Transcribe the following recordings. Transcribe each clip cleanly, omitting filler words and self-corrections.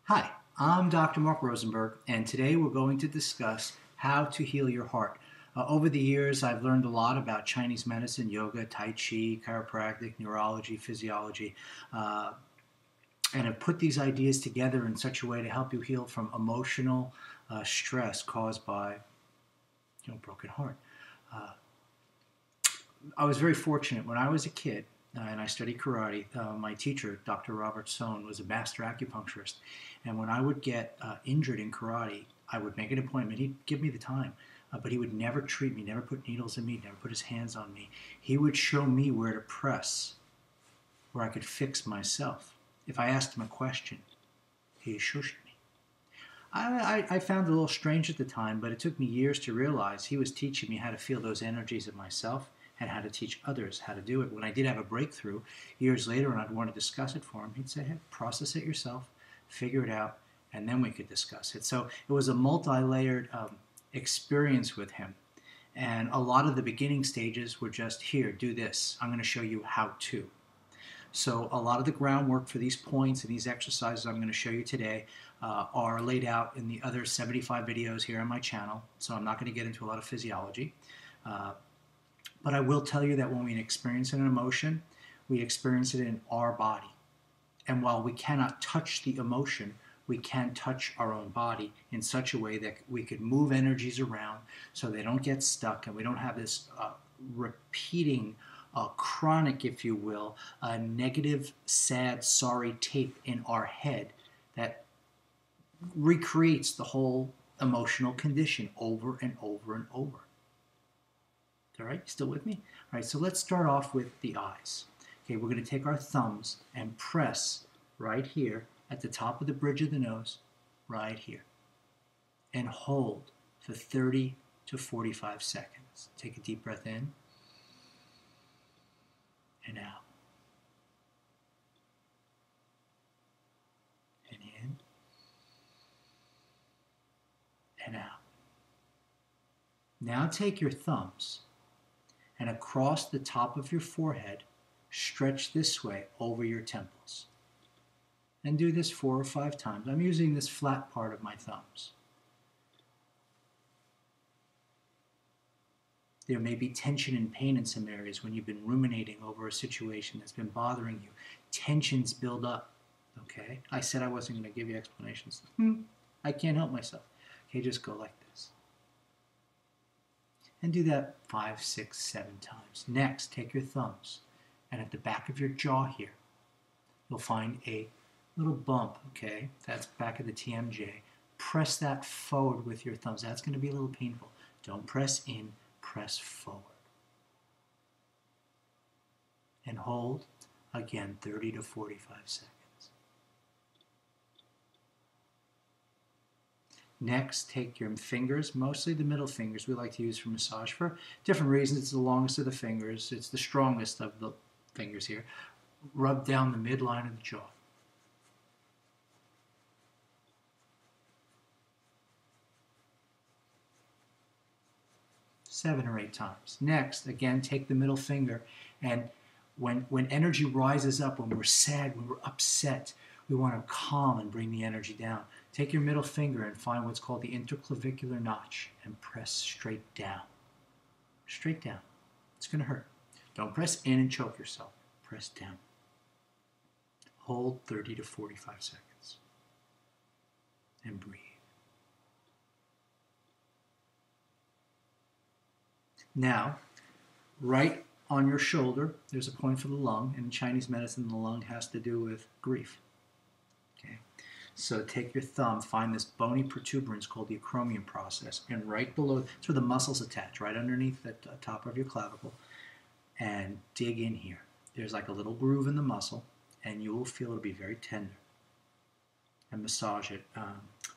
Hi, I'm Dr. Mark Rosenberg, and today we're going to discuss how to heal your heart. Over the years, I've learned a lot about Chinese medicine, yoga, Tai Chi, chiropractic, neurology, physiology, uh, and have put these ideas together in such a way to help you heal from emotional stress caused by, broken heart. Uh, I was very fortunate when I was a kid and I studied karate. My teacher, Dr. Robert Sohn, was a master acupuncturist. And when I would get injured in karate, I would make an appointment. He'd give me the time, but he would never treat me, never put needles in me, never put his hands on me. He would show me where to press, where I could fix myself. If I asked him a question, he shushed me. I found it a little strange at the time, but it took me years to realize he was teaching me how to feel those energies of myself and how to teach others how to do it. When I did have a breakthrough years later and I'd want to discuss it for him, he'd say, hey, process it yourself, figure it out, and then we could discuss it. So it was a multi-layered experience with him. And a lot of the beginning stages were just, here, do this. I'm going to show you how to. So a lot of the groundwork for these points and these exercises I'm going to show you today are laid out in the other 75 videos here on my channel. So I'm not going to get into a lot of physiology. But I will tell you that when we experience an emotion, we experience it in our body. And while we cannot touch the emotion, we can touch our own body in such a way that we could move energies around so they don't get stuck and we don't have this repeating chronic, if you will, negative, sad, sorry tape in our head that recreates the whole emotional condition over and over and over. All right, still with me? All right, so let's start off with the eyes. Okay, we're going to take our thumbs and press right here at the top of the bridge of the nose, right here, and hold for 30 to 45 seconds. Take a deep breath in and out. And in and out. Now take your thumbs and across the top of your forehead, stretch this way over your temples. And do this 4 or 5 times. I'm using this flat part of my thumbs. There may be tension and pain in some areas when you've been ruminating over a situation that's been bothering you. Tensions build up, okay? I said I wasn't going to give you explanations. I can't help myself. Okay, just go like this. And do that 5, 6, 7 times. Next, take your thumbs, and at the back of your jaw here, you'll find a little bump, okay? That's back of the TMJ. Press that forward with your thumbs. That's going to be a little painful. Don't press in, press forward. And hold, again, 30 to 45 seconds. Next, take your fingers, mostly the middle fingers we like to use for massage for different reasons. It's the longest of the fingers. It's the strongest of the fingers here. Rub down the midline of the jaw. Seven or 8 times. Next, again, take the middle finger, and when energy rises up, when we're sad, when we're upset, we want to calm and bring the energy down. Take your middle finger and find what's called the interclavicular notch and press straight down. Straight down. It's going to hurt. Don't press in and choke yourself. Press down. Hold 30 to 45 seconds. And breathe. Now, right on your shoulder, there's a point for the lung. And in Chinese medicine, the lung has to do with grief. Okay, so take your thumb, find this bony protuberance called the acromion process, and right below, it's where the muscles attach, right underneath the top of your clavicle, and dig in here. There's like a little groove in the muscle, and you will feel it'll be very tender. And massage it.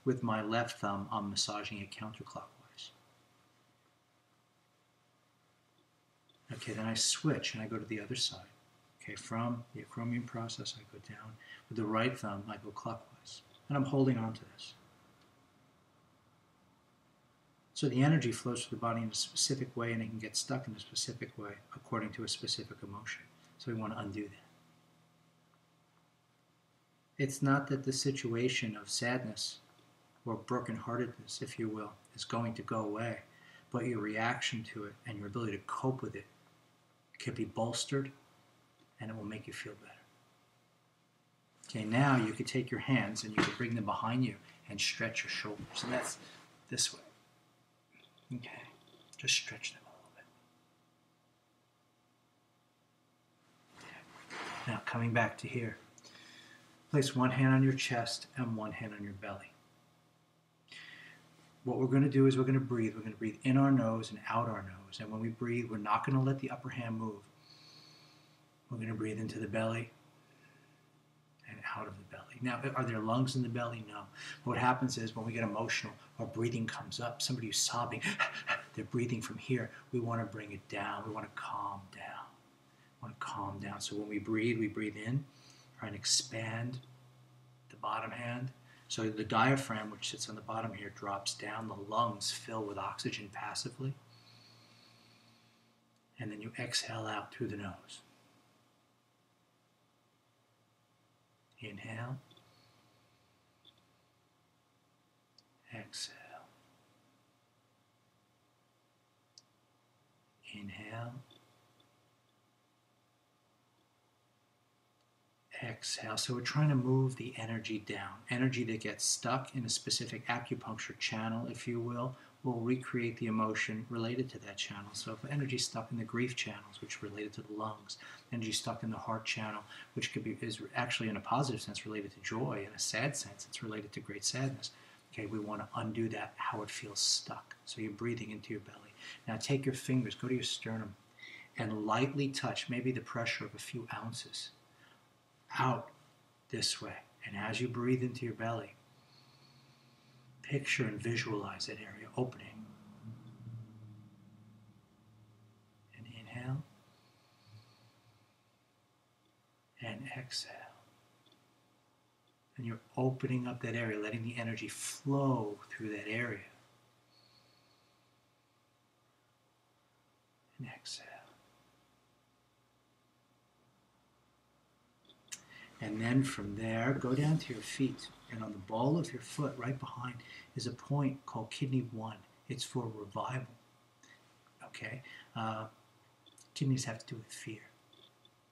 With my left thumb, I'm massaging it counterclockwise. Okay, then I switch and I go to the other side. Okay, from the acromion process, I go down. With the right thumb, I go clockwise. And I'm holding on to this. So the energy flows through the body in a specific way, and it can get stuck in a specific way according to a specific emotion. So we want to undo that. It's not that the situation of sadness or brokenheartedness, if you will, is going to go away, but your reaction to it and your ability to cope with it can be bolstered, and it will make you feel better. Okay, now you could take your hands and you could bring them behind you and stretch your shoulders. And that's this way. Okay, just stretch them a little bit. Okay. Now coming back to here. Place one hand on your chest and one hand on your belly. What we're going to do is we're going to breathe. We're going to breathe in our nose and out our nose. And when we breathe, we're not going to let the upper hand move. We're going to breathe into the belly and out of the belly. Now, are there lungs in the belly? No. What happens is when we get emotional, our breathing comes up. Somebody who's sobbing, they're breathing from here. We want to bring it down. We want to calm down. We want to calm down. So when we breathe in and expand the bottom hand. So the diaphragm, which sits on the bottom here, drops down. The lungs fill with oxygen passively. And then you exhale out through the nose. Inhale. Exhale. Inhale. Exhale. So we're trying to move the energy down. Energy that gets stuck in a specific acupuncture channel, if you will recreate the emotion related to that channel. So if energy stuck in the grief channels, which are related to the lungs, energy stuck in the heart channel, which is actually in a positive sense related to joy, in a sad sense it's related to great sadness. Okay, we want to undo that, how it feels stuck. So you're breathing into your belly. Now take your fingers, go to your sternum, and lightly touch maybe the pressure of a few ounces out this way. And as you breathe into your belly, picture and visualize that area opening. And inhale. And exhale. And you're opening up that area, letting the energy flow through that area. And exhale. And then from there, go down to your feet. And on the ball of your foot, right behind, is a point called Kidney 1. It's for revival. Okay? Kidneys have to do with fear.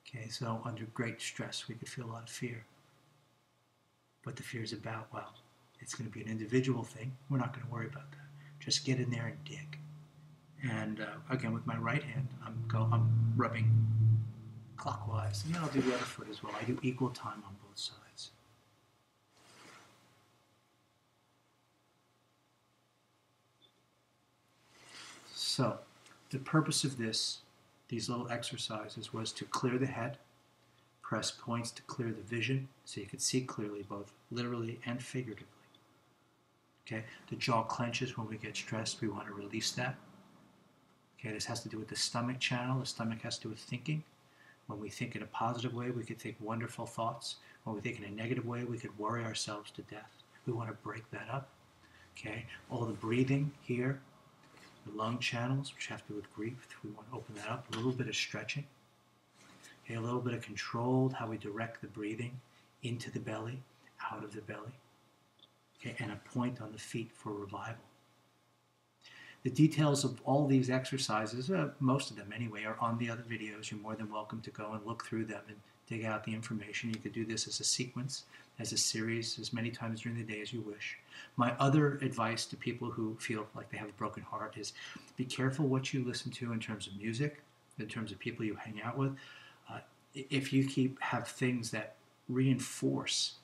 Okay, so under great stress, we could feel a lot of fear. What the fear is about, well, it's going to be an individual thing. We're not going to worry about that. Just get in there and dig. And again, with my right hand, I'm rubbing clockwise, and then I'll do the other foot as well. I do equal time on both sides. So, the purpose of these little exercises was to clear the head, press points to clear the vision, so you could see clearly, both literally and figuratively. Okay, the jaw clenches when we get stressed. We want to release that. Okay, this has to do with the stomach channel. The stomach has to do with thinking. When we think in a positive way, we could think wonderful thoughts. When we think in a negative way, we could worry ourselves to death. We want to break that up. Okay, all the breathing here, the lung channels, which have to do with grief, we want to open that up. A little bit of stretching. Okay, a little bit of controlled, how we direct the breathing into the belly, out of the belly. Okay, and a point on the feet for revival. The details of all these exercises, most of them anyway, are on the other videos. You're more than welcome to go and look through them and dig out the information. You could do this as a sequence, as a series, as many times during the day as you wish. My other advice to people who feel like they have a broken heart is be careful what you listen to in terms of music, in terms of people you hang out with. If you have things that reinforce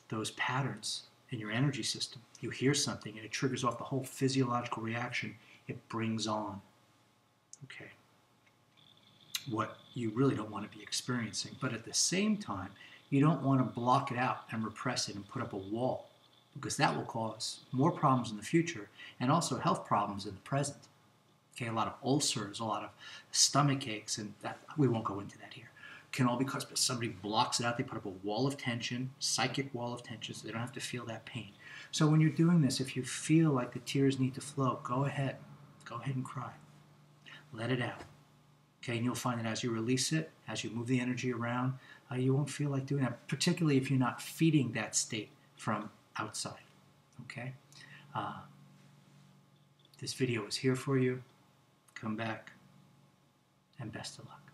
those patterns in your energy system, you hear something and it triggers off the whole physiological reaction it brings on. Okay, what you really don't want to be experiencing. But at the same time, you don't want to block it out and repress it and put up a wall, because that will cause more problems in the future and also health problems in the present. Okay, a lot of ulcers, a lot of stomach aches, and that, we won't go into that here. Can all be caused because somebody blocks it out. They put up a wall of tension, psychic wall of tension, so they don't have to feel that pain. So when you're doing this, if you feel like the tears need to flow, go ahead and cry. Let it out. Okay, and you'll find that as you release it, as you move the energy around, you won't feel like doing that, particularly if you're not feeding that state from outside. Okay, this video is here for you. Come back, and best of luck.